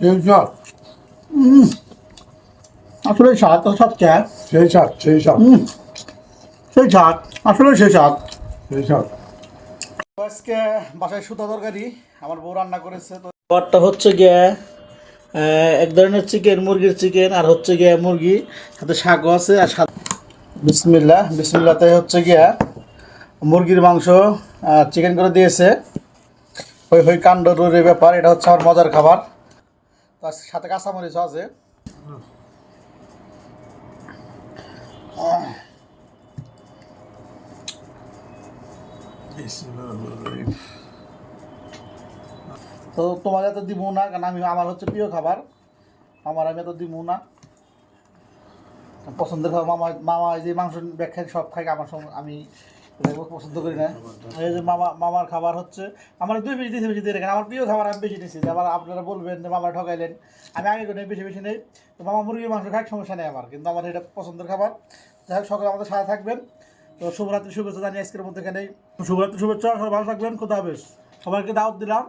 সেই স্বাদ আসলে স্বাদ তো সব ক্যাশ সেই স্বাদ সেই স্বাদ সেই স্বাদ আসলে সেই স্বাদ। সেই স্বাদ। আজকে বাসায় সুতা তরকারি আমার বউ রান্না করেছে। তো খাবারটা হচ্ছে গিয়ে এক ধরনের চিকেন, মুরগির চিকেন, আর হচ্ছে গিয়ে মুরগি, সাথে শাকও আছে। আর সাথে বিসমিল্লাতে হচ্ছে গিয়া মুরগির মাংস চিকেন করে দিয়েছে। ওই ওই কাণ্ড রুরের ব্যাপার, এটা হচ্ছে আমার মজার খাবার। তার সাথে কাঁচামরিচও আছে। তো তোমার এত দিব না, কারণ আমার হচ্ছে প্রিয় খাবার, আমি এত দিব না। পছন্দের খাবার মামা মামা এই যে মাংস ব্যাখ্যা সব খাই, আমার সঙ্গে আমি এটা পছন্দ করি না। এই যে মামার খাবার হচ্ছে আমার দুই বেশি দিয়েছে, বেশি দিয়ে রেখেন। আমার প্রিয় খাবার আমি বেশি নিয়েছি, আবার আপনারা বলবেন যে মামা ঠকাইলেন। আমি আগে করে বেশি বেশি নেই। তো মামা মুরগির মাংস খাই, সমস্যা নেই আমার, কিন্তু আমার এটা পছন্দের খাবার। যাই হোক, সকলে আমাদের সাথে থাকবেন। তো শুভরাত্রি শুভেচ্ছা জানিয়ে আজকের মধ্যে এখানেই। শুভরাত্রি শুভেচ্ছা, সবাই ভালো থাকবেন, খোদা হাফেজ। সবাইকে দাওয়াত দিলাম।